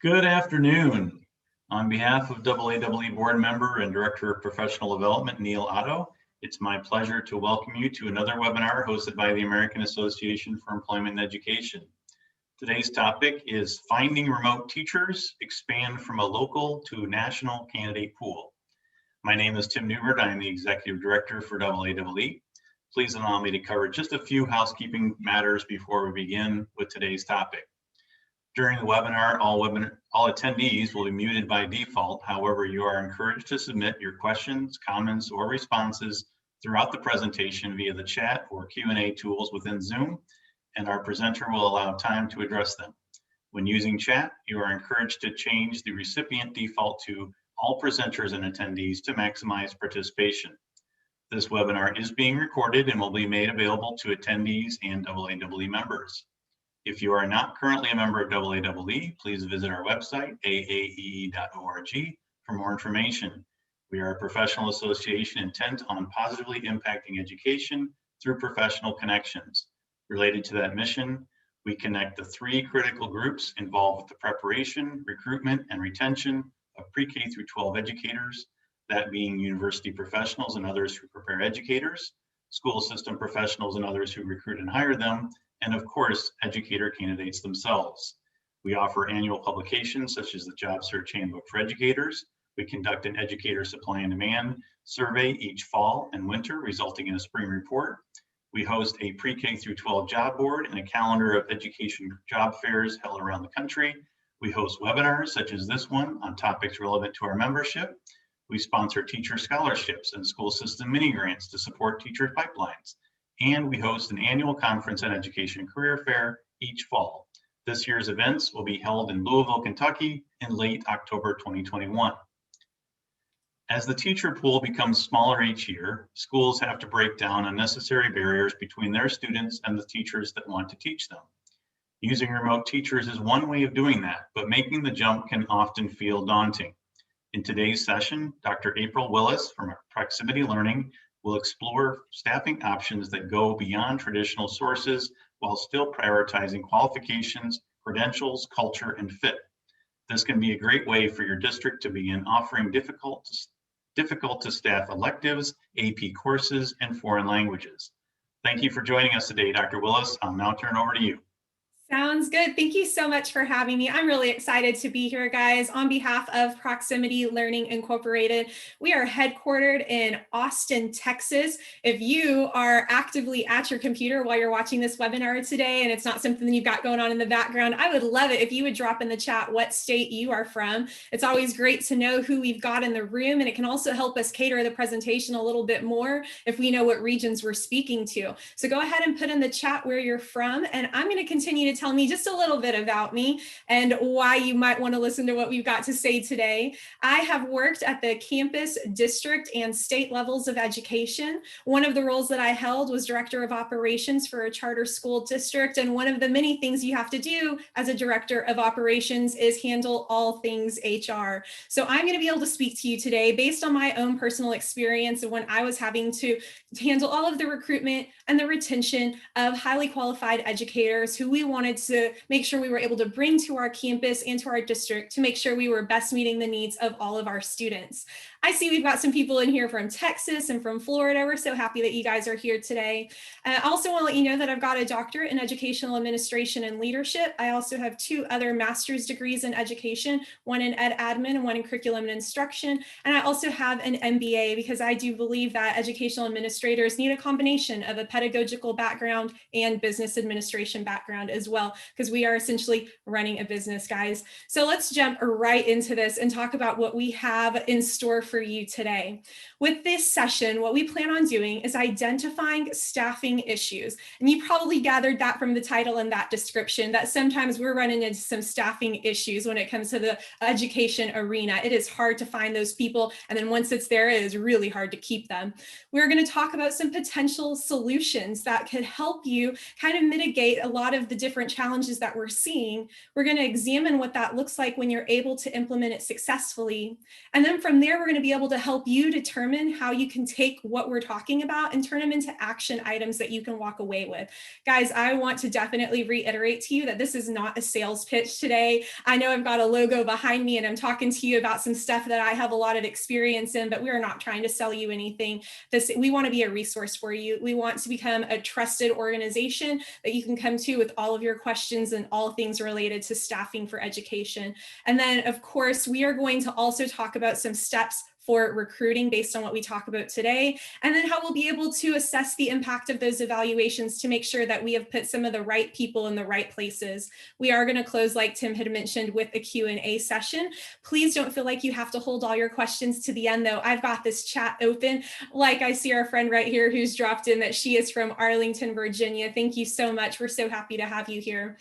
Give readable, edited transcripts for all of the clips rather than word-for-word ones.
Good afternoon. On behalf of AAE Board Member and Director of Professional Development, Neil Otto, it's my pleasure to welcome you to another webinar hosted by the American Association for Employment and Education. Today's topic is Finding Remote Teachers, Expand from a Local to National Candidate Pool. My name is Tim Newbert. I am the Executive Director for AAE. Please allow me to cover just a few housekeeping matters before we begin with today's topic. During the webinar, all attendees will be muted by default. However, you are encouraged to submit your questions, comments, or responses throughout the presentation via the chat or Q&A tools within Zoom, and our presenter will allow time to address them. When using chat, you are encouraged to change the recipient default to all presenters and attendees to maximize participation. This webinar is being recorded and will be made available to attendees and AAE members. If you are not currently a member of AAE, please visit our website, aaee.org, for more information. We are a professional association intent on positively impacting education through professional connections. Related to that mission, we connect the three critical groups involved with the preparation, recruitment, and retention of pre-K through 12 educators, that being university professionals and others who prepare educators, school system professionals and others who recruit and hire them, and of course, educator candidates themselves. We offer annual publications such as the Job Search Handbook for Educators. We conduct an educator supply and demand survey each fall and winter, resulting in a spring report. We host a pre-K through 12 job board and a calendar of education job fairs held around the country. We host webinars such as this one on topics relevant to our membership. We sponsor teacher scholarships and school system mini grants to support teacher pipelines. And we host an annual conference and education career fair each fall. This year's events will be held in Louisville, Kentucky in late October 2021. As the teacher pool becomes smaller each year, schools have to break down unnecessary barriers between their students and the teachers that want to teach them. Using remote teachers is one way of doing that, but making the jump can often feel daunting. In today's session, Dr. April Willis from Proximity Learning will explore staffing options that go beyond traditional sources while still prioritizing qualifications, credentials, culture, and fit. This can be a great way for your district to begin offering difficult to staff electives, AP courses, and foreign languages. Thank you for joining us today, Dr. Willis. I'll now turn over to you. Sounds good. Thank you so much for having me. I'm really excited to be here, guys. On behalf of Proximity Learning Incorporated, we are headquartered in Austin, Texas. If you are actively at your computer while you're watching this webinar today and it's not something that you've got going on in the background, I would love it if you would drop in the chat what state you are from. It's always great to know who we've got in the room, and it can also help us cater the presentation a little bit more if we know what regions we're speaking to. So go ahead and put in the chat where you're from, and I'm going to continue to tell me just a little bit about me and why you might want to listen to what we've got to say today. I have worked at the campus, district, and state levels of education. One of the roles that I held was Director of Operations for a charter school district, and one of the many things you have to do as a Director of Operations is handle all things HR. So I'm going to be able to speak to you today based on my own personal experience of when I was having to handle all of the recruitment and the retention of highly qualified educators who we wanted to make sure we were able to bring to our campus and to our district to make sure we were best meeting the needs of all of our students. I see we've got some people in here from Texas and from Florida. We're so happy that you guys are here today. I also want to let you know that I've got a doctorate in educational administration and leadership. I also have 2 other master's degrees in education, one in ed admin and one in curriculum and instruction. And I also have an MBA because I do believe that educational administrators need a combination of a pedagogical background and business administration background as well, because we are essentially running a business, guys. So let's jump right into this and talk about what we have in store for you today. With this session, what we plan on doing is identifying staffing issues. And you probably gathered that from the title and that description, that sometimes we're running into some staffing issues when it comes to the education arena. It is hard to find those people. And then once it's there, it is really hard to keep them. We're going to talk about some potential solutions that could help you kind of mitigate a lot of the different challenges that we're seeing. We're going to examine what that looks like when you're able to implement it successfully. And then from there, we're going to be able to help you determine how you can take what we're talking about and turn them into action items that you can walk away with. Guys, I want to definitely reiterate to you that this is not a sales pitch today. I know I've got a logo behind me and I'm talking to you about some stuff that I have a lot of experience in, but we are not trying to sell you anything. We want to be a resource for you. We want to become a trusted organization that you can come to with all of your questions and all things related to staffing for education. And then, of course, we are going to also talk about some steps for recruiting based on what we talk about today, and then how we'll be able to assess the impact of those evaluations to make sure that we have put some of the right people in the right places. We are going to close, like Tim had mentioned, with a Q&A session. Please don't feel like you have to hold all your questions to the end, though. I've got this chat open. Like I see our friend right here who's dropped in that she is from Arlington, Virginia. Thank you so much. We're so happy to have you here.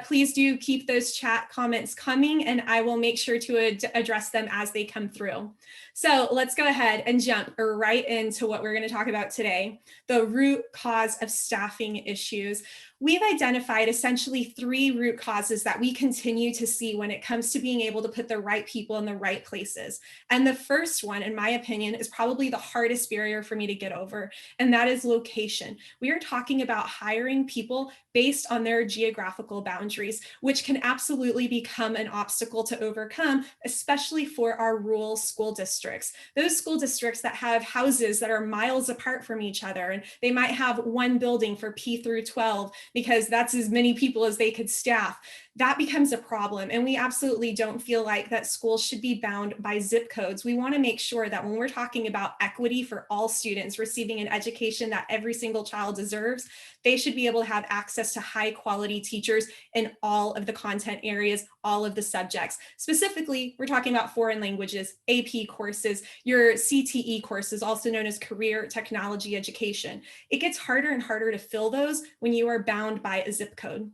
Please do keep those chat comments coming, and I will make sure to address them as they come through. So let's go ahead and jump right into what we're going to talk about today, the root cause of staffing issues. We've identified essentially 3 root causes that we continue to see when it comes to being able to put the right people in the right places. And the first one, in my opinion, is probably the hardest barrier for me to get over, and that is location. We are talking about hiring people based on their geographical boundaries, which can absolutely become an obstacle to overcome, especially for our rural school districts. Those school districts that have houses that are miles apart from each other, and they might have one building for P through 12 because that's as many people as they could staff. That becomes a problem. And we absolutely don't feel like that schools should be bound by zip codes. We want to make sure that when we're talking about equity for all students receiving an education that every single child deserves, they should be able to have access to high quality teachers in all of the content areas, all of the subjects. Specifically, we're talking about foreign languages, AP courses, your CTE courses, also known as career technology education. It gets harder and harder to fill those when you are bound by a zip code.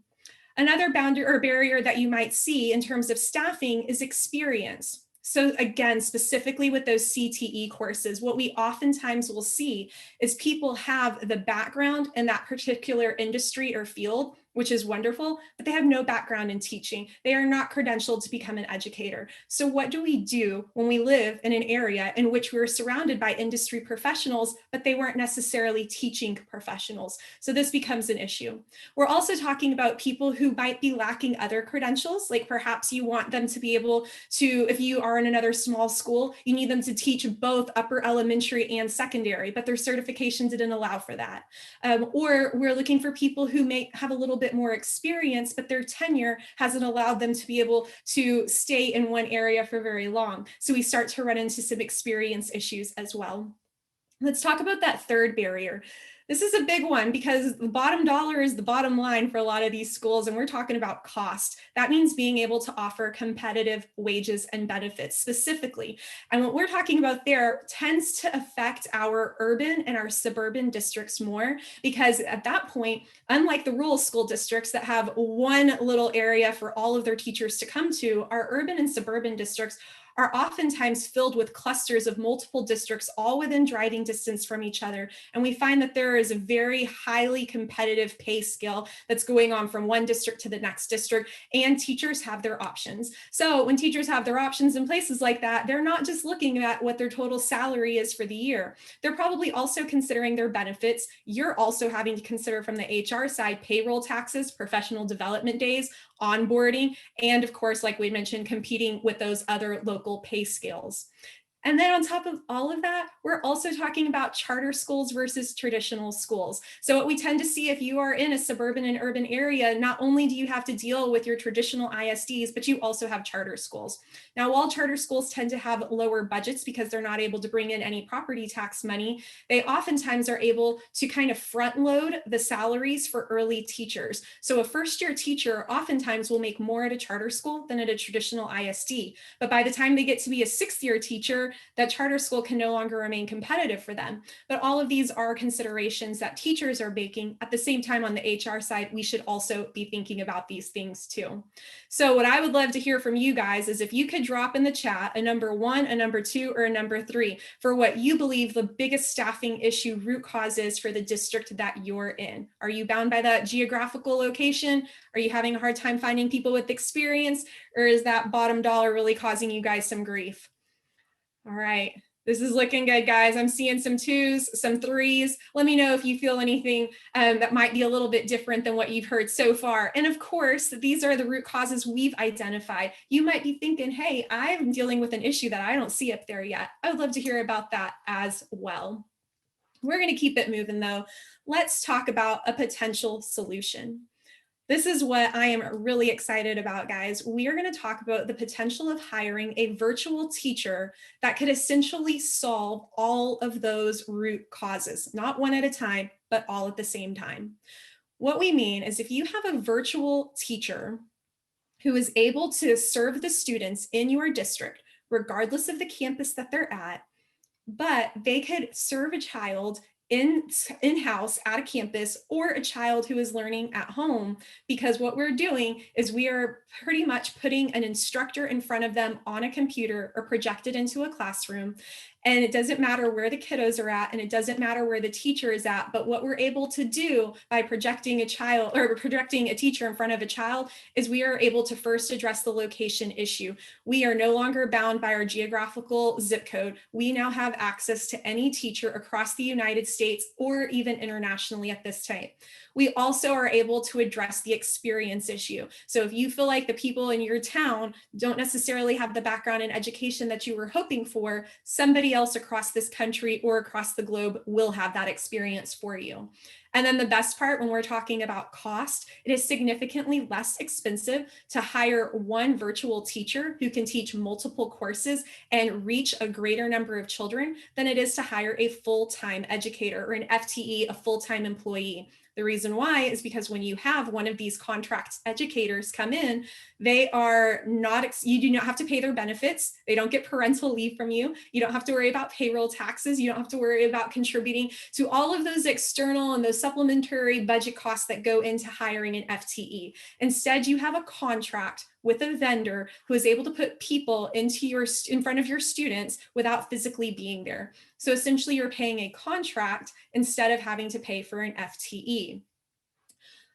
Another boundary or barrier that you might see in terms of staffing is experience. So again, specifically with those CTE courses, what we oftentimes will see is people have the background in that particular industry or field, which is wonderful, but they have no background in teaching. They are not credentialed to become an educator. So what do we do when we live in an area in which we're surrounded by industry professionals, but they weren't necessarily teaching professionals? So this becomes an issue. We're also talking about people who might be lacking other credentials, like perhaps you want them to be able to, if you are in another small school, you need them to teach both upper elementary and secondary, but their certification didn't allow for that. Or we're looking for people who may have a little bit more experience, but their tenure hasn't allowed them to be able to stay in one area for very long. So we start to run into some experience issues as well. Let's talk about that third barrier. This is a big one because the bottom dollar is the bottom line for a lot of these schools, and we're talking about cost. That means being able to offer competitive wages and benefits specifically. And what we're talking about there tends to affect our urban and our suburban districts more, because at that point, unlike the rural school districts that have one little area for all of their teachers to come to, our urban and suburban districts are oftentimes filled with clusters of multiple districts, all within driving distance from each other. And we find that there is a very highly competitive pay scale that's going on from one district to the next district, and teachers have their options. So when teachers have their options in places like that, they're not just looking at what their total salary is for the year. They're probably also considering their benefits. You're also having to consider from the HR side, payroll taxes, professional development days, onboarding, and of course, like we mentioned, competing with those other local pay scales. And then on top of all of that, we're also talking about charter schools versus traditional schools. So what we tend to see if you are in a suburban and urban area, not only do you have to deal with your traditional ISDs, but you also have charter schools. Now, while charter schools tend to have lower budgets because they're not able to bring in any property tax money, they oftentimes are able to kind of front load the salaries for early teachers. So a first-year teacher oftentimes will make more at a charter school than at a traditional ISD. But by the time they get to be a sixth-year teacher, that charter school can no longer remain competitive for them. But all of these are considerations that teachers are making. At the same time, on the HR side, we should also be thinking about these things too. So what I would love to hear from you guys is if you could drop in the chat a number 1, a number 2, or a number 3 for what you believe the biggest staffing issue root cause is for the district that you're in. Are you bound by that geographical location? Are you having a hard time finding people with experience? Or is that bottom dollar really causing you guys some grief? All right, This is looking good, guys. I'm seeing some 2s, some 3s. Let me know if you feel anything that might be a little bit different than what you've heard so far. And of course, these are the root causes we've identified. You might be thinking, hey, I'm dealing with an issue that I don't see up there yet. I would love to hear about that as well. We're going to keep it moving though. Let's talk about a potential solution. This is what I am really excited about, guys. We are going to talk about the potential of hiring a virtual teacher that could essentially solve all of those root causes, not one at a time, but all at the same time. What we mean is if you have a virtual teacher who is able to serve the students in your district, regardless of the campus that they're at, but they could serve a child in-house at a campus or a child who is learning at home, because what we're doing is we are pretty much putting an instructor in front of them on a computer or projected into a classroom. And it doesn't matter where the kiddos are at, and it doesn't matter where the teacher is at, but what we're able to do by projecting a child or projecting a teacher in front of a child is we are able to first address the location issue. We are no longer bound by our geographical zip code. We now have access to any teacher across the United States or even internationally at this time. We also are able to address the experience issue. So if you feel like the people in your town don't necessarily have the background in education that you were hoping for, somebody else across this country or across the globe will have that experience for you. And then the best part, when we're talking about cost, it is significantly less expensive to hire one virtual teacher who can teach multiple courses and reach a greater number of children than it is to hire a full-time educator or an FTE, a full-time employee. The reason why is because when you have one of these contract educators come in, they are not, you do not have to pay their benefits. They don't get parental leave from you. You don't have to worry about payroll taxes. You don't have to worry about contributing to all of those external and those supplementary budget costs that go into hiring an FTE. Instead, you have a contract with a vendor who is able to put people in front of your students without physically being there. So essentially you're paying a contract instead of having to pay for an FTE.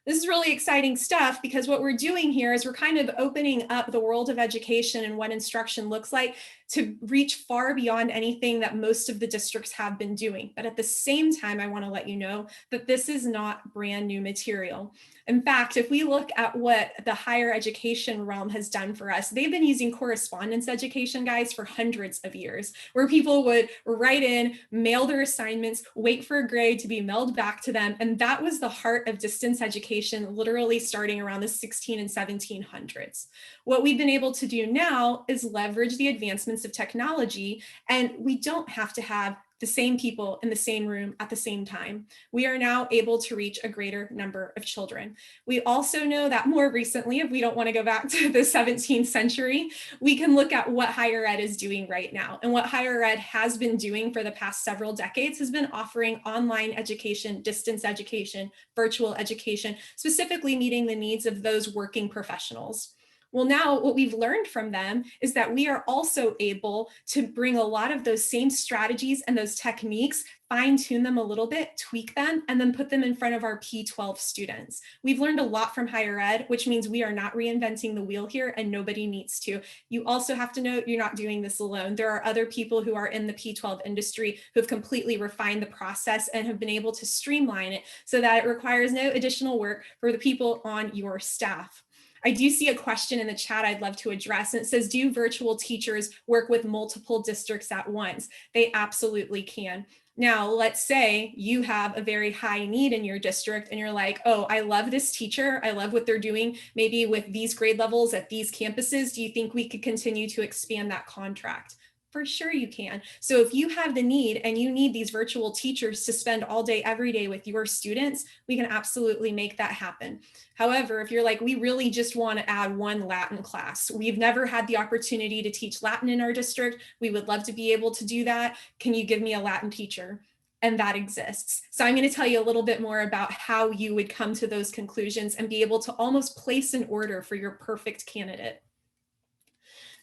This is really exciting stuff, because what we're doing here is we're kind of opening up the world of education and what instruction looks like to reach far beyond anything that most of the districts have been doing. But at the same time, I want to let you know that this is not brand new material. In fact, if we look at what the higher education realm has done for us, they've been using correspondence education, guys, for hundreds of years, where people would write in, mail their assignments, wait for a grade to be mailed back to them. And that was the heart of distance education, literally starting around the 1600s and 1700s. What we've been able to do now is leverage the advancements of technology, and we don't have to have the same people in the same room at the same time. We are now able to reach a greater number of children. We also know that more recently, if we don't want to go back to the 17th century, we can look at what higher ed is doing right now. And what higher ed has been doing for the past several decades has been offering online education, distance education, virtual education, specifically meeting the needs of those working professionals. Well, now what we've learned from them is that we are also able to bring a lot of those same strategies and those techniques, fine tune them a little bit, tweak them, and then put them in front of our P12 students. We've learned a lot from higher ed, which means we are not reinventing the wheel here, and nobody needs to. You also have to know you're not doing this alone. There are other people who are in the P12 industry who have completely refined the process and have been able to streamline it so that it requires no additional work for the people on your staff. I do see a question in the chat I'd love to address, and it says, do virtual teachers work with multiple districts at once? They absolutely can. Now, let's say you have a very high need in your district and you're like, oh, I love this teacher. I love what they're doing, maybe with these grade levels at these campuses. Do you think we could continue to expand that contract? For sure you can. So if you have the need and you need these virtual teachers to spend all day, every day with your students, we can absolutely make that happen. However, if you're like, we really just want to add one Latin class, we've never had the opportunity to teach Latin in our district, we would love to be able to do that. Can you give me a Latin teacher? And that exists. So I'm going to tell you a little bit more about how you would come to those conclusions and be able to almost place an order for your perfect candidate.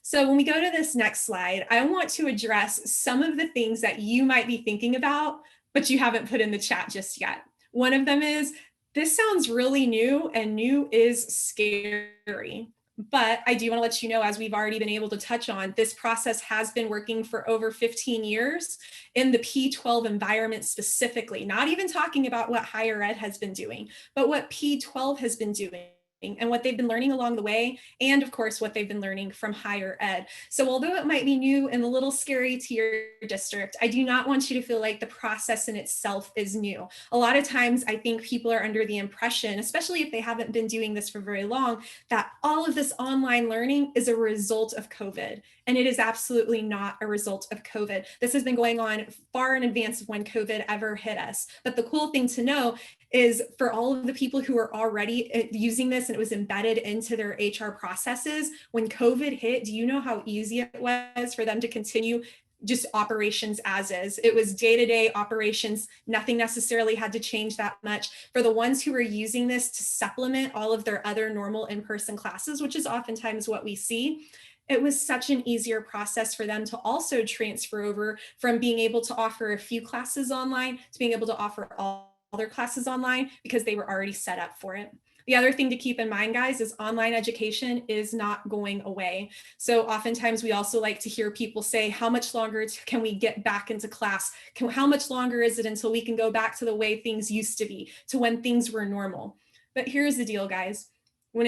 So when we go to this next slide, I want to address some of the things that you might be thinking about, but you haven't put in the chat just yet. One of them is, this sounds really new, and new is scary. But I do want to let you know, as we've already been able to touch on, this process has been working for over 15 years in the P-12 environment specifically, not even talking about what higher ed has been doing, but what P-12 has been doing and what they've been learning along the way, and of course, what they've been learning from higher ed. So although it might be new and a little scary to your district, I do not want you to feel like the process in itself is new. A lot of times I think people are under the impression, especially if they haven't been doing this for very long, that all of this online learning is a result of COVID. And it is absolutely not a result of COVID. This has been going on far in advance of when COVID ever hit us. But the cool thing to know is for all of the people who are already using this and it was embedded into their HR processes, when COVID hit, do you know how easy it was for them to continue just operations as is? It was day-to-day operations. Nothing necessarily had to change that much. For the ones who are using this to supplement all of their other normal in-person classes, which is oftentimes what we see, it was such an easier process for them to also transfer over from being able to offer a few classes online to being able to offer all their classes online because they were already set up for it. The other thing to keep in mind, guys, is online education is not going away. So oftentimes we also like to hear people say, how much longer can we get back into class? How much longer is it until we can go back to the way things used to be, to when things were normal? But here's the deal, guys. When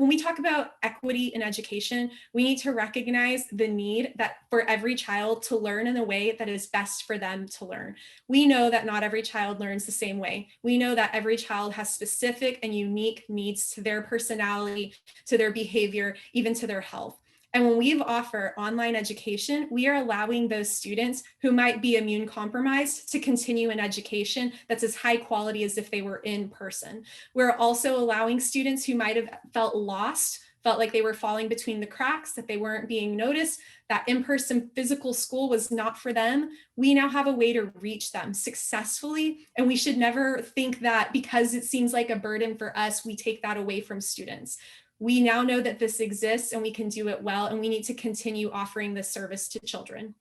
we talk about equity in education, we need to recognize the need that for every child to learn in a way that is best for them to learn. We know that not every child learns the same way. We know that every child has specific and unique needs to their personality, to their behavior, even to their health. And when we offer online education, we are allowing those students who might be immune compromised to continue in education that's as high quality as if they were in person. We're also allowing students who might have felt lost, felt like they were falling between the cracks, that they weren't being noticed, that in-person physical school was not for them. We now have a way to reach them successfully. And we should never think that because it seems like a burden for us, we take that away from students. We now know that this exists and we can do it well, and we need to continue offering this service to children.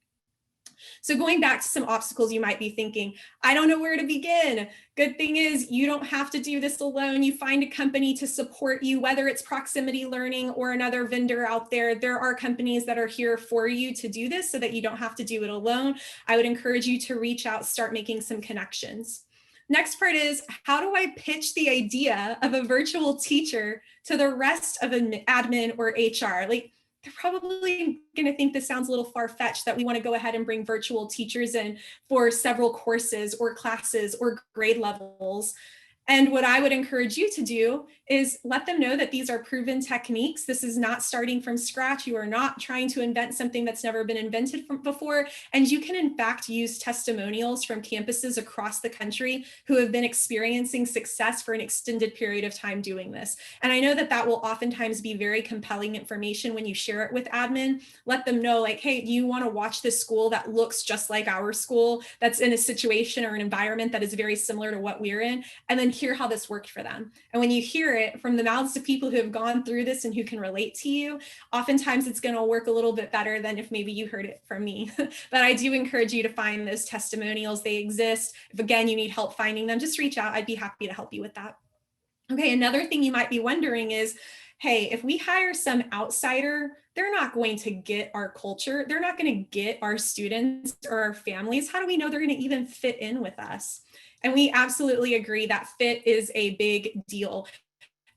So going back to some obstacles you might be thinking, I don't know where to begin. Good thing is you don't have to do this alone. You find a company to support you, whether it's Proximity Learning or another vendor out there. There are companies that are here for you to do this so that you don't have to do it alone. I would encourage you to reach out, start making some connections. Next part is, how do I pitch the idea of a virtual teacher to the rest of an admin or HR? Like, they're probably going to think this sounds a little far-fetched that we want to go ahead and bring virtual teachers in for several courses or classes or grade levels. And what I would encourage you to do is let them know that these are proven techniques. This is not starting from scratch. You are not trying to invent something that's never been invented before. And you can, in fact, use testimonials from campuses across the country who have been experiencing success for an extended period of time doing this. And I know that that will oftentimes be very compelling information when you share it with admin. Let them know, like, hey, do you want to watch this school that looks just like our school, that's in a situation or an environment that is very similar to what we're in? And then hear how this worked for them. And when you hear it from the mouths of people who have gone through this and who can relate to you, oftentimes it's going to work a little bit better than if maybe you heard it from me. But I do encourage you to find those testimonials. They exist. If again, you need help finding them, just reach out. I'd be happy to help you with that. Okay, another thing you might be wondering is, hey, if we hire some outsider, they're not going to get our culture. They're not going to get our students or our families. How do we know they're going to even fit in with us? And we absolutely agree that fit is a big deal.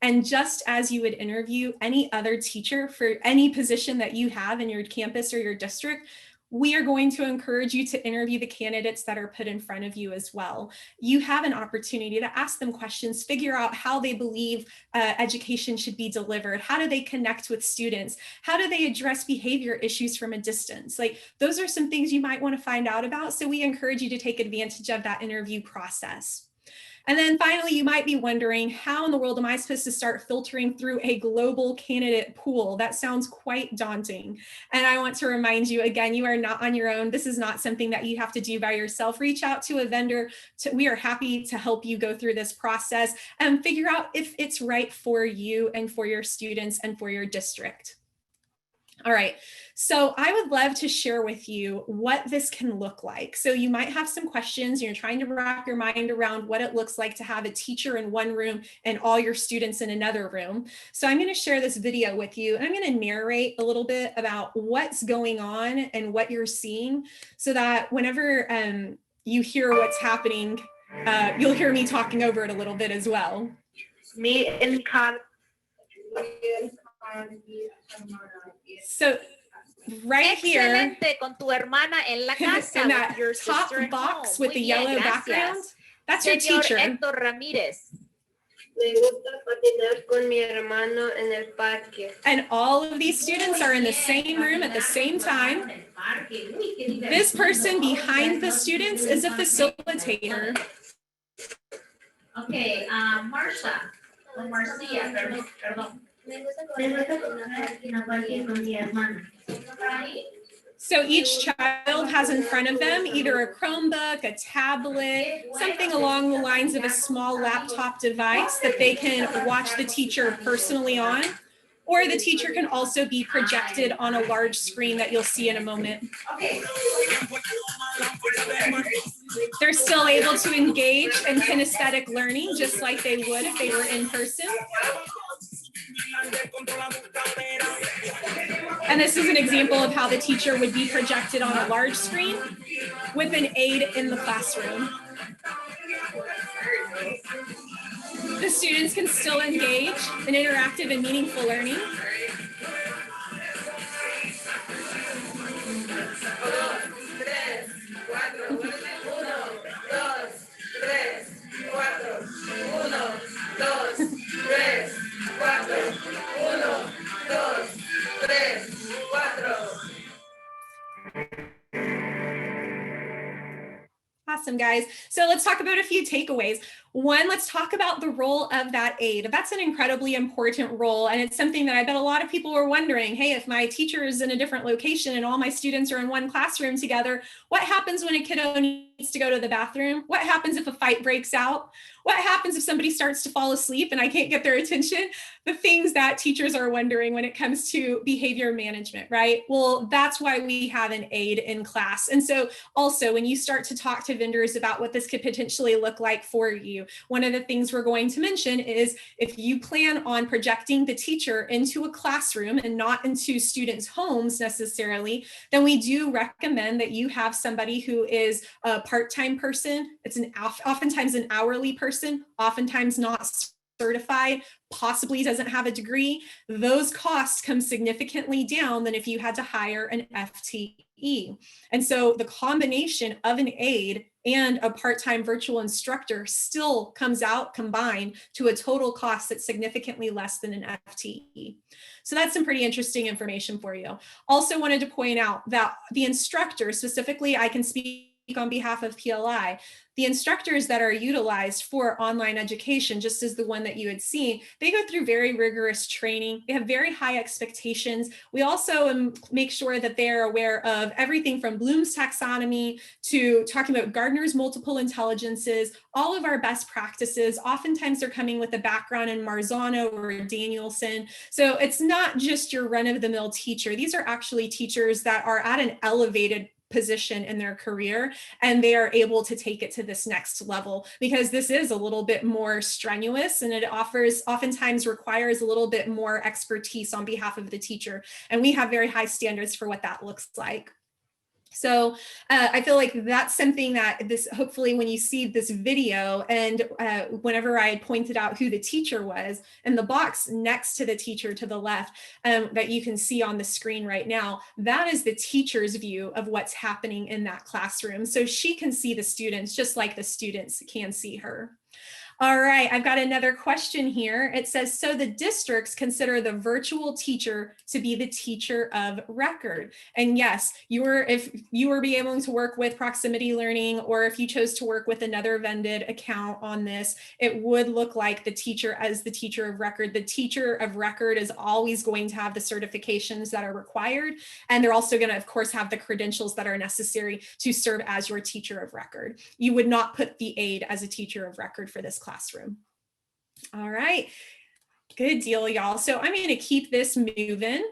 And just as you would interview any other teacher for any position that you have in your campus or your district, we are going to encourage you to interview the candidates that are put in front of you as well. You have an opportunity to ask them questions, figure out how they believe education should be delivered. How do they connect with students? How do they address behavior issues from a distance? Like, those are some things you might want to find out about. So we encourage you to take advantage of that interview process. And then finally, you might be wondering, how in the world am I supposed to start filtering through a global candidate pool? That sounds quite daunting. And I want to remind you again, you are not on your own. This is not something that you have to do by yourself. Reach out to a vendor. We are happy to help you go through this process and figure out if it's right for you and for your students and for your district. All right, So I would love to share with you what this can look like. So you might have some questions, you're trying to wrap your mind around what it looks like to have a teacher in one room and all your students in another room. So I'm going to share this video with you, and I'm going to narrate a little bit about what's going on and what you're seeing, so that whenever you hear what's happening, you'll hear me talking over it a little bit as well. Me and Con. So right here, Excelente, con tu hermana en la casa, in that with your top sister at box home. with the Muy bien, yellow gracias. background, that's your Señor teacher. Héctor Ramírez. Me gusta patinar con mi hermano en el parque. And all of these students are in the same room at the same time. This person behind the students is a facilitator. Okay, Marcia, o Marcia, perdón. Me gusta patinar en el parque con mi hermana. So each child has in front of them either a Chromebook, a tablet, something along the lines of a small laptop device that they can watch the teacher personally on, or the teacher can also be projected on a large screen that you'll see in a moment. They're still able to engage in kinesthetic learning just like they would if they were in person. And this is an example of how the teacher would be projected on a large screen with an aide in the classroom. The students can still engage in interactive and meaningful learning. Awesome, guys. So let's talk about a few takeaways. One, let's talk about the role of that aide. That's an incredibly important role. And it's something that I bet a lot of people were wondering, hey, if my teacher is in a different location and all my students are in one classroom together, what happens when a kiddo needs to go to the bathroom? What happens if a fight breaks out? What happens if somebody starts to fall asleep and I can't get their attention? The things that teachers are wondering when it comes to behavior management, right? Well, that's why we have an aide in class. And so also when you start to talk to vendors about what this could potentially look like for you, one of the things we're going to mention is if you plan on projecting the teacher into a classroom and not into students' homes necessarily, then we do recommend that you have somebody who is a part-time person. It's oftentimes an hourly person, oftentimes not certified, possibly doesn't have a degree. Those costs come significantly down than if you had to hire an FTE. And so the combination of an aide and a part-time virtual instructor still comes out combined to a total cost that's significantly less than an FTE. So that's some pretty interesting information for you. Also wanted to point out that the instructor, specifically, I can speak on behalf of PLI, the instructors that are utilized for online education, just as the one that you had seen, they go through very rigorous training. They have very high expectations. We also make sure that they're aware of everything from Bloom's taxonomy to talking about Gardner's multiple intelligences, all of our best practices. Oftentimes they're coming with a background in Marzano or Danielson. So it's not just your run-of-the-mill teacher. These are actually teachers that are at an elevated position in their career, and they are able to take it to this next level, because this is a little bit more strenuous and it oftentimes requires a little bit more expertise on behalf of the teacher. And we have very high standards for what that looks like. So I feel like that's something that hopefully when you see this video and whenever I pointed out who the teacher was, and the box next to the teacher to the left that you can see on the screen right now, that is the teacher's view of what's happening in that classroom. So she can see the students just like the students can see her. All right, I've got another question here. It says, so the districts consider the virtual teacher to be the teacher of record. And yes, if you were be able to work with proximity learning, or if you chose to work with another vended account on this, it would look like the teacher as the teacher of record. The teacher of record is always going to have the certifications that are required. And they're also going to, of course, have the credentials that are necessary to serve as your teacher of record. You would not put the aide as a teacher of record for this classroom. All right, good deal, y'all. So I'm going to keep this moving.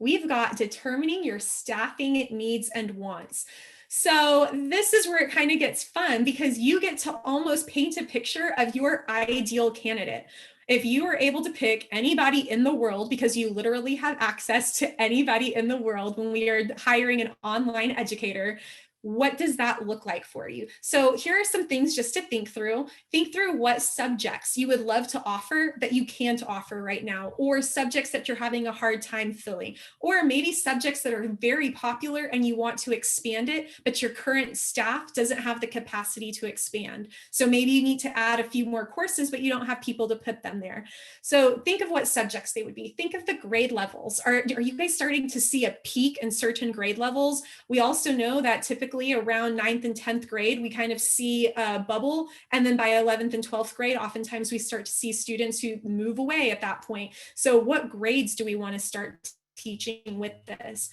we've got determining your staffing needs and wants. So this is where it kind of gets fun, because you get to almost paint a picture of your ideal candidate. If you were able to pick anybody in the world, because you literally have access to anybody in the world when we are hiring an online educator, what does that look like for you? So here are some things just to think through. Think through what subjects you would love to offer that you can't offer right now, or subjects that you're having a hard time filling, or maybe subjects that are very popular and you want to expand it, but your current staff doesn't have the capacity to expand. So maybe you need to add a few more courses, but you don't have people to put them there. So think of what subjects they would be. Think of the grade levels. Are you guys starting to see a peak in certain grade levels? We also know that typically around 9th and 10th grade, we kind of see a bubble. And then by 11th and 12th grade, oftentimes we start to see students who move away at that point. So what grades do we want to start teaching with this?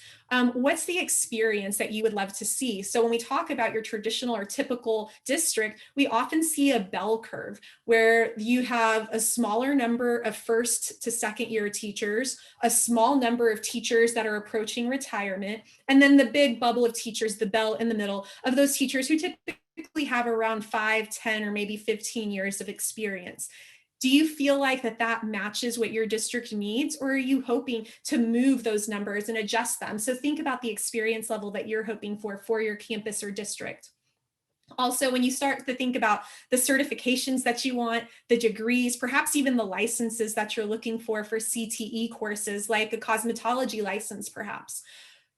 What's the experience that you would love to see? So when we talk about your traditional or typical district, we often see a bell curve where you have a smaller number of first to second year teachers, a small number of teachers that are approaching retirement, and then the big bubble of teachers, the bell in the middle of those teachers who typically have around 5, 10, or maybe 15 years of experience. Do you feel like that matches what your district needs, or are you hoping to move those numbers and adjust them? So think about the experience level that you're hoping for your campus or district. Also, when you start to think about the certifications that you want, the degrees, perhaps even the licenses that you're looking for CTE courses, like a cosmetology license, perhaps.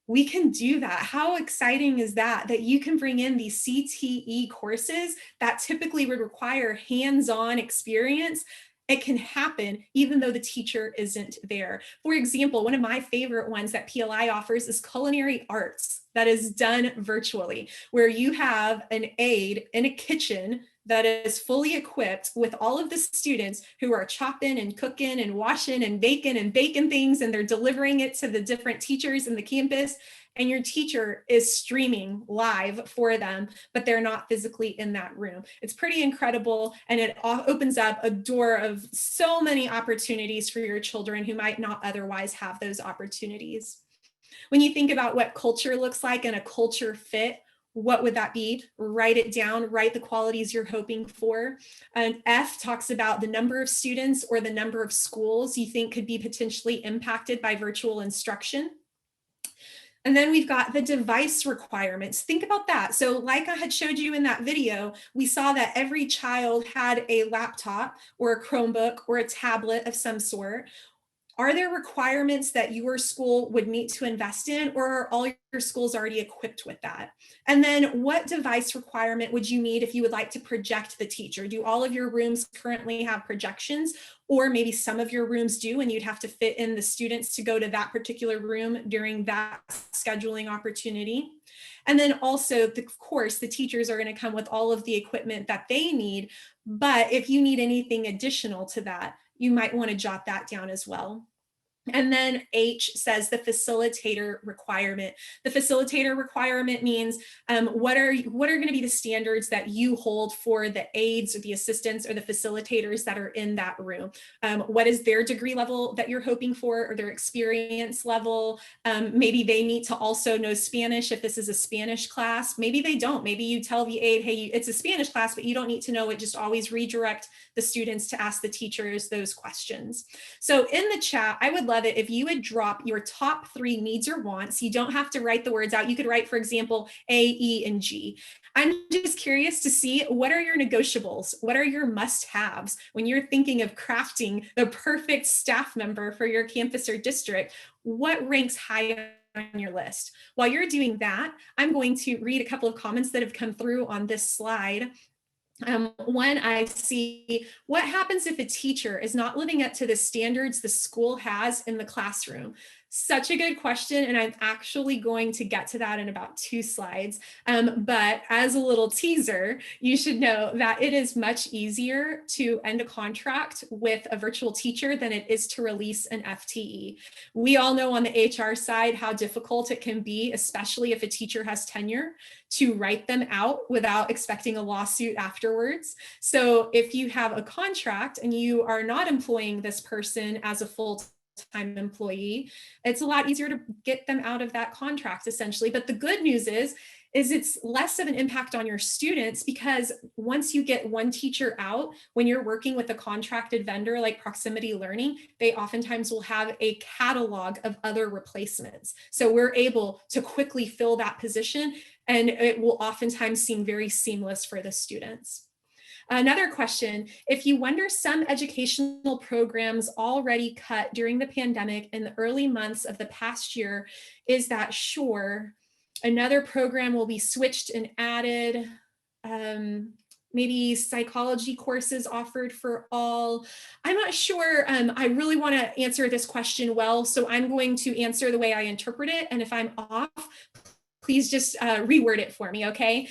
We can do that. How exciting is that, that you can bring in these CTE courses that typically would require hands-on experience? It can happen even though the teacher isn't there. For example, one of my favorite ones that PLI offers is culinary arts, that is done virtually, where you have an aide in a kitchen that is fully equipped with all of the students who are chopping and cooking and washing and baking things, and they're delivering it to the different teachers in the campus. And your teacher is streaming live for them, but they're not physically in that room. It's pretty incredible, and it opens up a door of so many opportunities for your children who might not otherwise have those opportunities. When you think about what culture looks like and a culture fit, what would that be? Write it down, write the qualities you're hoping for. And F talks about the number of students or the number of schools you think could be potentially impacted by virtual instruction. And then we've got the device requirements. Think about that. So like I had showed you in that video, we saw that every child had a laptop or a Chromebook or a tablet of some sort. Are there requirements that your school would need to invest in, or are all your schools already equipped with that? And then what device requirement would you need if you would like to project the teacher? Do all of your rooms currently have projections, or maybe some of your rooms do, and you'd have to fit in the students to go to that particular room during that scheduling opportunity? And then also, of course, the teachers are going to come with all of the equipment that they need, but if you need anything additional to that, you might want to jot that down as well. And then H says the facilitator requirement. The facilitator requirement means what are going to be the standards that you hold for the aides or the assistants or the facilitators that are in that room? What is their degree level that you're hoping for, or their experience level? Maybe they need to also know Spanish if this is a Spanish class. Maybe they don't. Maybe you tell the aide, hey, it's a Spanish class, but you don't need to know it. Just always redirect the students to ask the teachers those questions. So in the chat, I would love it if you would drop your top 3 needs or wants. You don't have to write the words out. You could write, for example, A, E, and G. I'm just curious to see, what are your negotiables? What are your must-haves when you're thinking of crafting the perfect staff member for your campus or district? What ranks high on your list? While you're doing that, I'm going to read a couple of comments that have come through on this slide. One, I see, what happens if a teacher is not living up to the standards the school has in the classroom? Such a good question, and I'm actually going to get to that in about 2 slides. But as a little teaser, you should know that it is much easier to end a contract with a virtual teacher than it is to release an FTE. We all know on the HR side how difficult it can be, especially if a teacher has tenure, to write them out without expecting a lawsuit afterwards. So if you have a contract and you are not employing this person as a full full-time employee, it's a lot easier to get them out of that contract essentially. But the good news is it's less of an impact on your students, because once you get one teacher out, when you're working with a contracted vendor like Proximity Learning, they oftentimes will have a catalog of other replacements. So we're able to quickly fill that position, and it will oftentimes seem very seamless for the students. Another question, if you wonder, some educational programs already cut during the pandemic in the early months of the past year, is that sure? Another program will be switched and added, maybe psychology courses offered for all. I'm not sure. I really want to answer this question well, so I'm going to answer the way I interpret it. And if I'm off, please just reword it for me, okay?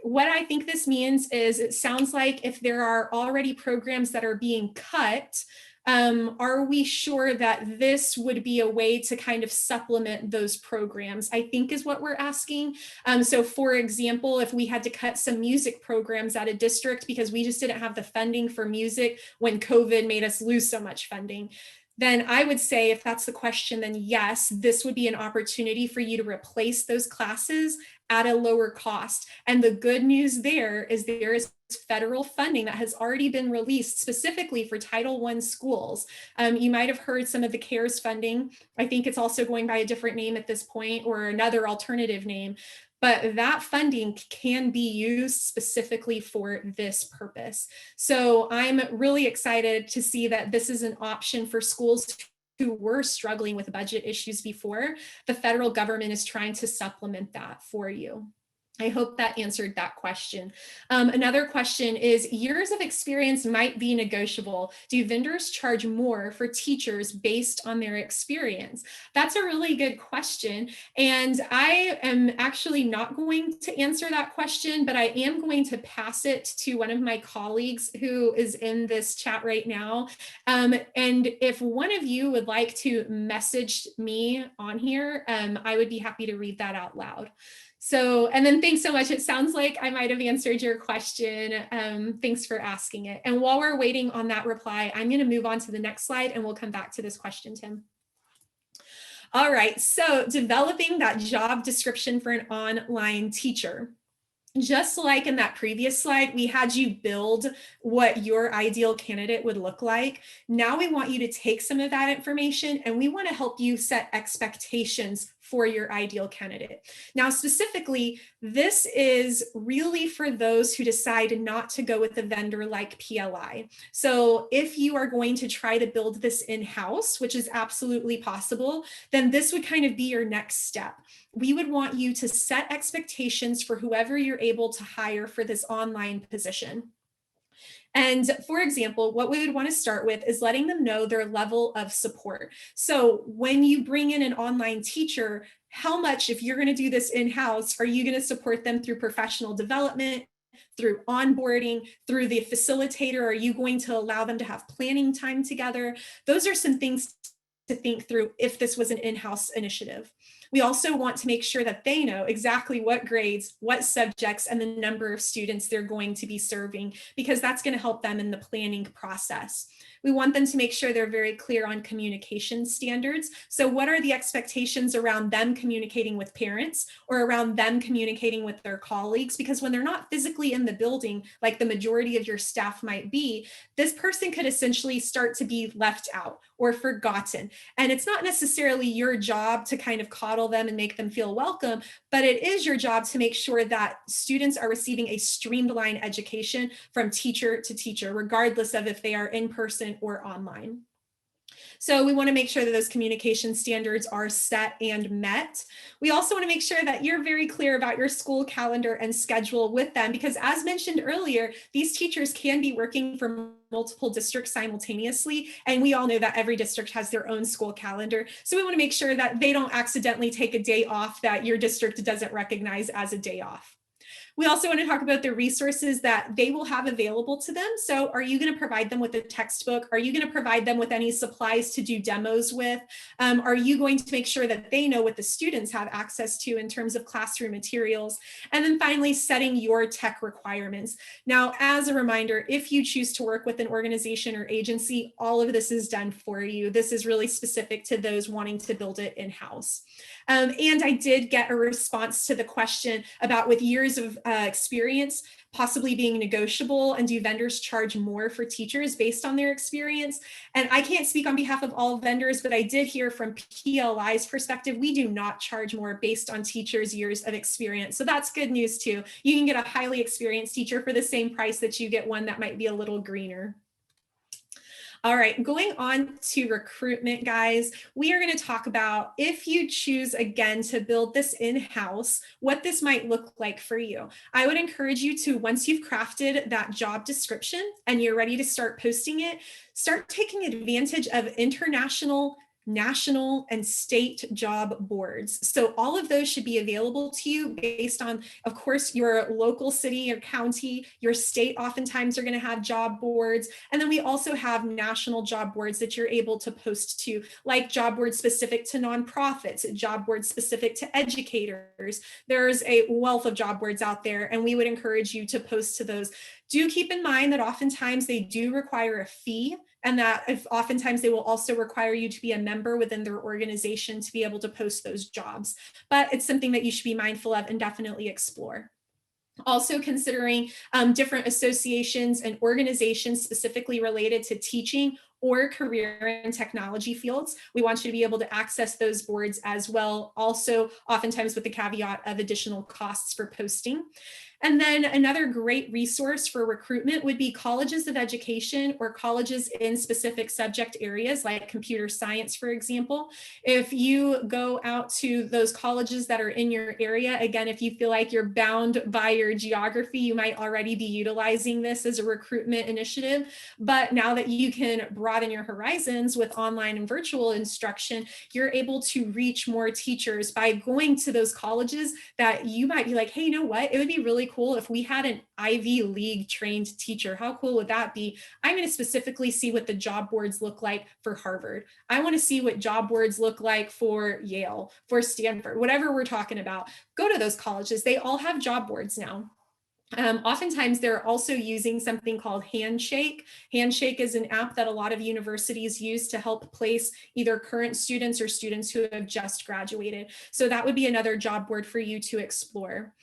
What I think this means is, it sounds like if there are already programs that are being cut, are we sure that this would be a way to kind of supplement those programs, I think is what we're asking. So for example, if we had to cut some music programs at a district because we just didn't have the funding for music when COVID made us lose so much funding, then I would say, if that's the question, then yes, this would be an opportunity for you to replace those classes at a lower cost. And the good news there is federal funding that has already been released specifically for Title I schools. You might have heard some of the CARES funding. I think it's also going by a different name at this point, or another alternative name. But that funding can be used specifically for this purpose. So I'm really excited to see that this is an option for schools who were struggling with budget issues before. The federal government is trying to supplement that for you. I hope that answered that question. Another question is, years of experience might be negotiable. Do vendors charge more for teachers based on their experience? That's a really good question. And I am actually not going to answer that question, but I am going to pass it to one of my colleagues who is in this chat right now. And if one of you would like to message me on here, I would be happy to read that out loud. So, and then thanks so much. It sounds like I might have answered your question. Thanks for asking it. And while we're waiting on that reply, I'm going to move on to the next slide and we'll come back to this question, Tim. All right, so developing that job description for an online teacher. Just like in that previous slide, we had you build what your ideal candidate would look like. Now we want you to take some of that information and we want to help you set expectations for your ideal candidate. Now, specifically, this is really for those who decide not to go with a vendor like PLI. So if you are going to try to build this in-house, which is absolutely possible, then this would kind of be your next step. We would want you to set expectations for whoever you're able to hire for this online position. And for example, what we would want to start with is letting them know their level of support. So when you bring in an online teacher, how much, if you're going to do this in-house, are you going to support them through professional development, through onboarding, through the facilitator? Are you going to allow them to have planning time together? Those are some things to think through if this was an in-house initiative. We also want to make sure that they know exactly what grades, what subjects, and the number of students they're going to be serving, because that's going to help them in the planning process. We want them to make sure they're very clear on communication standards. So what are the expectations around them communicating with parents or around them communicating with their colleagues? Because when they're not physically in the building, like the majority of your staff might be, this person could essentially start to be left out or forgotten. And it's not necessarily your job to kind of coddle them and make them feel welcome, but it is your job to make sure that students are receiving a streamlined education from teacher to teacher, regardless of if they are in person or online. So we want to make sure that those communication standards are set and met. We also want to make sure that you're very clear about your school calendar and schedule with them, because as mentioned earlier, these teachers can be working for multiple districts simultaneously. And we all know that every district has their own school calendar. So we want to make sure that they don't accidentally take a day off that your district doesn't recognize as a day off. We also want to talk about the resources that they will have available to them. So are you going to provide them with a textbook? Are you going to provide them with any supplies to do demos with? Are you going to make sure that they know what the students have access to in terms of classroom materials? And then finally, setting your tech requirements. Now, as a reminder, if you choose to work with an organization or agency, all of this is done for you. This is really specific to those wanting to build it in-house. And I did get a response to the question about with years of experience possibly being negotiable, and do vendors charge more for teachers based on their experience? And I can't speak on behalf of all vendors, but I did hear from PLI's perspective, we do not charge more based on teachers' years of experience. So that's good news too. You can get a highly experienced teacher for the same price that you get one that might be a little greener. All right, going on to recruitment, guys, we are going to talk about if you choose again to build this in-house, what this might look like for you. I would encourage you to, once you've crafted that job description and you're ready to start posting it, start taking advantage of international, national, and state job boards. So all of those should be available to you based on, of course, your local city or county. Your state oftentimes are going to have job boards. And then we also have national job boards that you're able to post to, like job boards specific to nonprofits, job boards specific to educators. There's a wealth of job boards out there, and we would encourage you to post to those. Do keep in mind that oftentimes they do require a fee, and that if oftentimes they will also require you to be a member within their organization to be able to post those jobs. But it's something that you should be mindful of and definitely explore. Also considering different associations and organizations specifically related to teaching or career and technology fields. We want you to be able to access those boards as well, also oftentimes with the caveat of additional costs for posting. And then another great resource for recruitment would be colleges of education or colleges in specific subject areas like computer science, for example. If you go out to those colleges that are in your area, again, if you feel like you're bound by your geography, you might already be utilizing this as a recruitment initiative. But now that you can broaden your horizons with online and virtual instruction, you're able to reach more teachers by going to those colleges that you might be like, hey, you know what? It would be really cool if we had an Ivy League trained teacher. How cool would that be? I'm going to specifically see what the job boards look like for Harvard. I want to see what job boards look like for Yale, for Stanford, whatever we're talking about. Go to those colleges. They all have job boards now. Oftentimes they're also using something called Handshake. Handshake is an app that a lot of universities use to help place either current students or students who have just graduated. So that would be another job board for you to explore.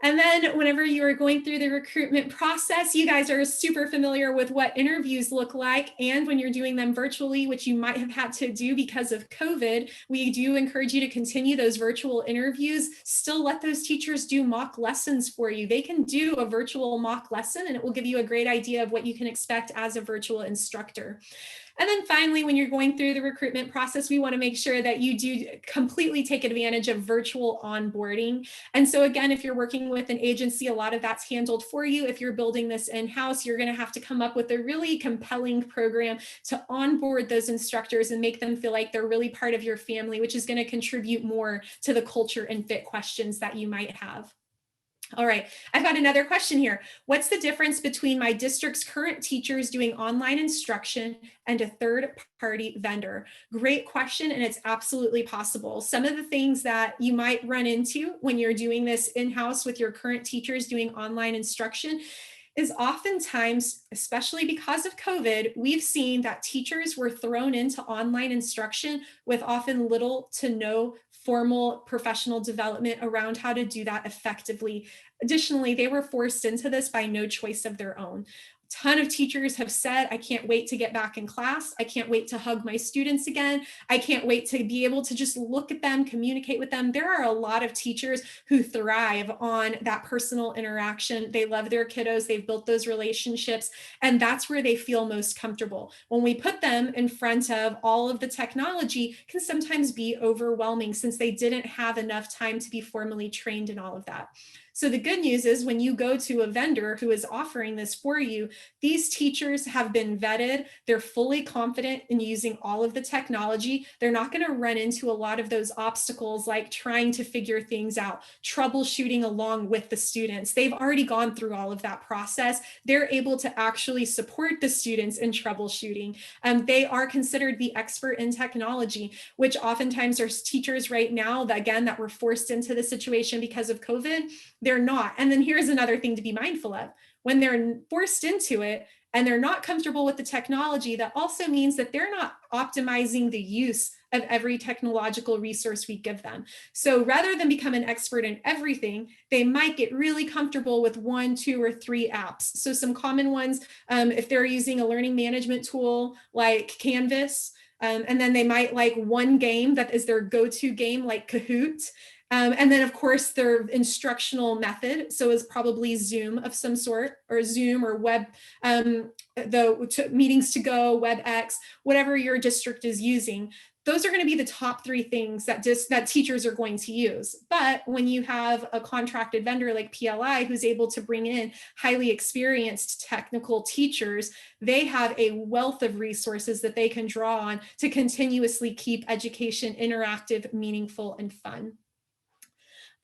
And then whenever you are going through the recruitment process, you guys are super familiar with what interviews look like. And when you're doing them virtually, which you might have had to do because of COVID, we do encourage you to continue those virtual interviews. Still let those teachers do mock lessons for you. They can do a virtual mock lesson, and it will give you a great idea of what you can expect as a virtual instructor. And then finally, when you're going through the recruitment process, we want to make sure that you do completely take advantage of virtual onboarding. And so again, if you're working with an agency, a lot of that's handled for you. If you're building this in-house, you're going to have to come up with a really compelling program to onboard those instructors and make them feel like they're really part of your family, which is going to contribute more to the culture and fit questions that you might have. All right, I've got another question here. What's the difference between my district's current teachers doing online instruction and a third-party vendor? Great question, and it's absolutely possible. Some of the things that you might run into when you're doing this in-house with your current teachers doing online instruction is oftentimes, especially because of COVID, we've seen that teachers were thrown into online instruction with often little to no formal professional development around how to do that effectively. Additionally, they were forced into this by no choice of their own. A ton of teachers have said, I can't wait to get back in class. I can't wait to hug my students again. I can't wait to be able to just look at them, communicate with them. There are a lot of teachers who thrive on that personal interaction. They love their kiddos. They've built those relationships, and that's where they feel most comfortable. When we put them in front of all of the technology, it can sometimes be overwhelming since they didn't have enough time to be formally trained in all of that. So the good news is when you go to a vendor who is offering this for you, these teachers have been vetted. They're fully confident in using all of the technology. They're not going to run into a lot of those obstacles like trying to figure things out, troubleshooting along with the students. They've already gone through all of that process. They're able to actually support the students in troubleshooting. They are considered the expert in technology, which oftentimes are teachers right now that, again, that were forced into the situation because of COVID, they're not. And then here's another thing to be mindful of. When they're forced into it and they're not comfortable with the technology, that also means that they're not optimizing the use of every technological resource we give them. So rather than become an expert in everything, they might get really comfortable with 1, 2, or 3 apps. So some common ones, if they're using a learning management tool like Canvas, and then they might like one game that is their go-to game like Kahoot. And then of course their instructional method. So is probably Zoom of some sort, or Zoom or web, the meetings to go, WebEx, whatever your district is using. Those are going to be the top 3 things that teachers are going to use. But when you have a contracted vendor like PLI who's able to bring in highly experienced technical teachers, they have a wealth of resources that they can draw on to continuously keep education interactive, meaningful, and fun.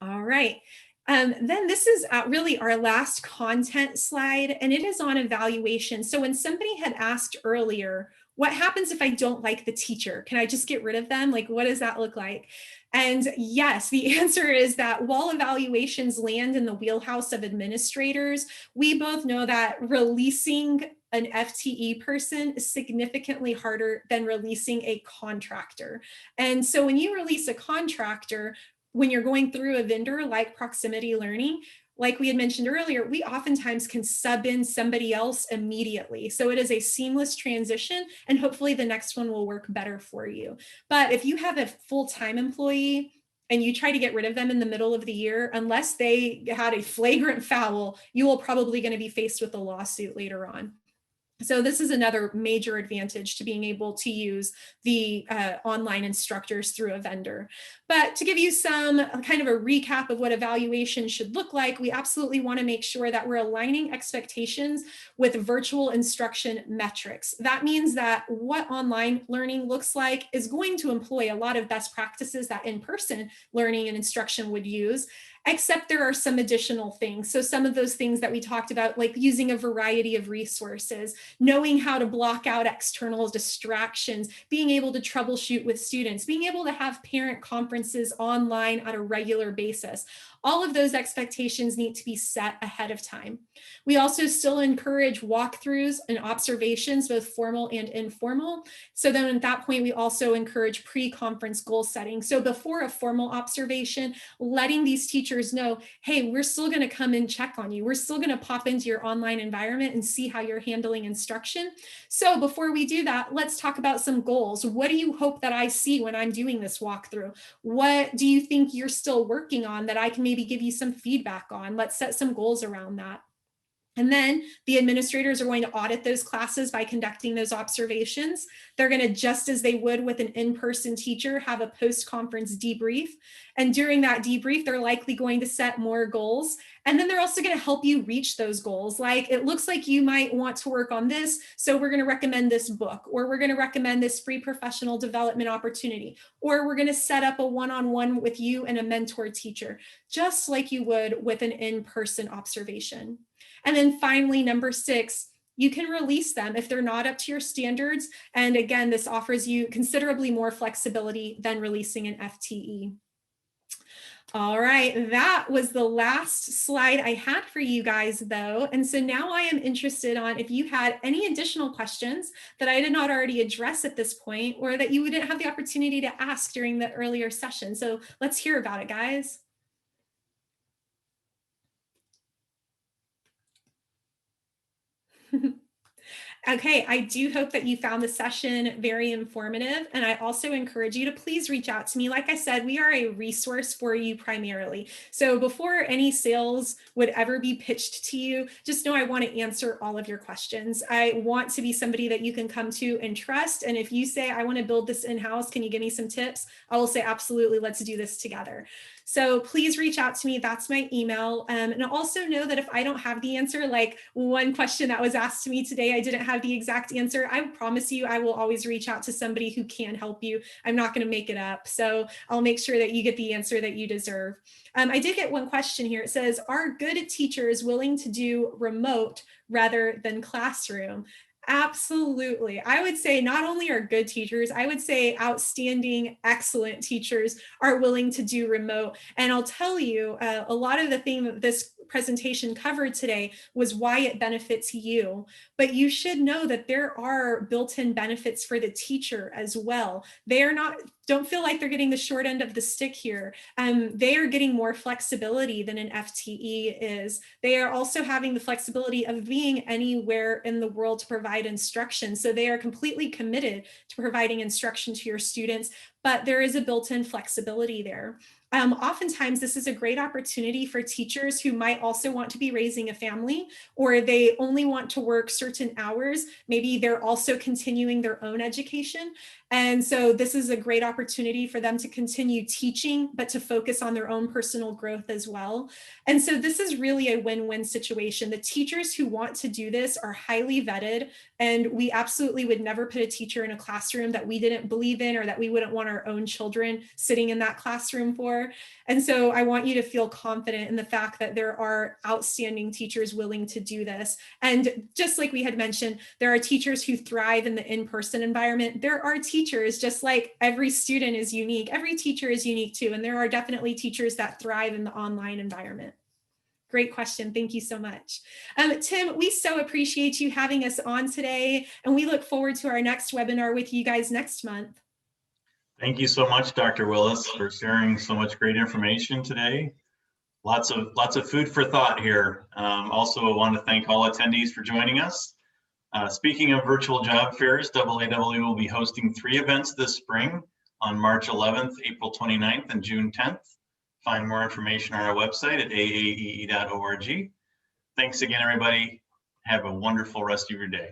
All right. Then this is really our last content slide, and it is on evaluation. So when somebody had asked earlier, what happens if I don't like the teacher? Can I just get rid of them? Like, what does that look like? And yes, the answer is that while evaluations land in the wheelhouse of administrators, we both know that releasing an FTE person is significantly harder than releasing a contractor. And so when you release a contractor, when you're going through a vendor like Proximity Learning, like we had mentioned earlier, we oftentimes can sub in somebody else immediately. So it is a seamless transition, and hopefully the next one will work better for you. But if you have a full-time employee and you try to get rid of them in the middle of the year, unless they had a flagrant foul, you will probably going to be faced with a lawsuit later on. So this is another major advantage to being able to use the online instructors through a vendor. But to give you some kind of a recap of what evaluation should look like, we absolutely want to make sure that we're aligning expectations with virtual instruction metrics. That means that what online learning looks like is going to employ a lot of best practices that in-person learning and instruction would use, except there are some additional things. So some of those things that we talked about, like using a variety of resources, knowing how to block out external distractions, being able to troubleshoot with students, being able to have parent conferences online on a regular basis. All of those expectations need to be set ahead of time. We also still encourage walkthroughs and observations, both formal and informal. So then at that point, we also encourage pre-conference goal setting. So before a formal observation, letting these teachers know, hey, we're still going to come and check on you. We're still going to pop into your online environment and see how you're handling instruction. So before we do that, let's talk about some goals. What do you hope that I see when I'm doing this walkthrough? What do you think you're still working on that I can maybe give you some feedback on? Let's set some goals around that. And then the administrators are going to audit those classes by conducting those observations. They're going to, just as they would with an in-person teacher, have a post-conference debrief. And during that debrief, they're likely going to set more goals. And then they're also going to help you reach those goals. Like, it looks like you might want to work on this, so we're going to recommend this book, or we're going to recommend this free professional development opportunity, or we're going to set up a one-on-one with you and a mentor teacher, just like you would with an in-person observation. And then finally, number 6, you can release them if they're not up to your standards. And again, this offers you considerably more flexibility than releasing an FTE. All right, that was the last slide I had for you guys though. And so now I am interested on if you had any additional questions that I did not already address at this point, or that you didn't have the opportunity to ask during the earlier session. So let's hear about it, guys. Okay, I do hope that you found the session very informative, and I also encourage you to please reach out to me. Like I said, we are a resource for you primarily. So before any sales would ever be pitched to you, just know I want to answer all of your questions. I want to be somebody that you can come to and trust. And if you say, I want to build this in-house, can you give me some tips? I will say, absolutely, let's do this together. So please reach out to me. That's my email. And also know that if I don't have the answer, like one question that was asked to me today, I didn't have the exact answer. I promise you, I will always reach out to somebody who can help you. I'm not going to make it up. So I'll make sure that you get the answer that you deserve. I did get one question here. It says, are good teachers willing to do remote rather than classroom? Absolutely. I would say not only are good teachers, I would say outstanding, excellent teachers are willing to do remote. And I'll tell you, a lot of the theme that this presentation covered today was why it benefits you. But you should know that there are built-in benefits for the teacher as well. They are not, don't feel like they're getting the short end of the stick here. They are getting more flexibility than an FTE is. They are also having the flexibility of being anywhere in the world to provide instruction. So they are completely committed to providing instruction to your students, but there is a built-in flexibility there. Oftentimes, this is a great opportunity for teachers who might also want to be raising a family, or they only want to work certain hours. Maybe they're also continuing their own education. And so this is a great opportunity for them to continue teaching, but to focus on their own personal growth as well. And so this is really a win-win situation. The teachers who want to do this are highly vetted, and we absolutely would never put a teacher in a classroom that we didn't believe in or that we wouldn't want our own children sitting in that classroom for. And so I want you to feel confident in the fact that there are outstanding teachers willing to do this. And just like we had mentioned, there are teachers who thrive in the in-person environment. There are teachers, just like every student is unique, every teacher is unique too. And there are definitely teachers that thrive in the online environment. Great question. Thank you so much. Tim, we so appreciate you having us on today, and we look forward to our next webinar with you guys next month. Thank you so much, Dr. Willis, for sharing so much great information today. Lots of food for thought here. Also, I want to thank all attendees for joining us. Speaking of virtual job fairs, AAW will be hosting 3 events this spring on March 11th, April 29th, and June 10th. Find more information on our website at aaee.org. Thanks again, everybody. Have a wonderful rest of your day.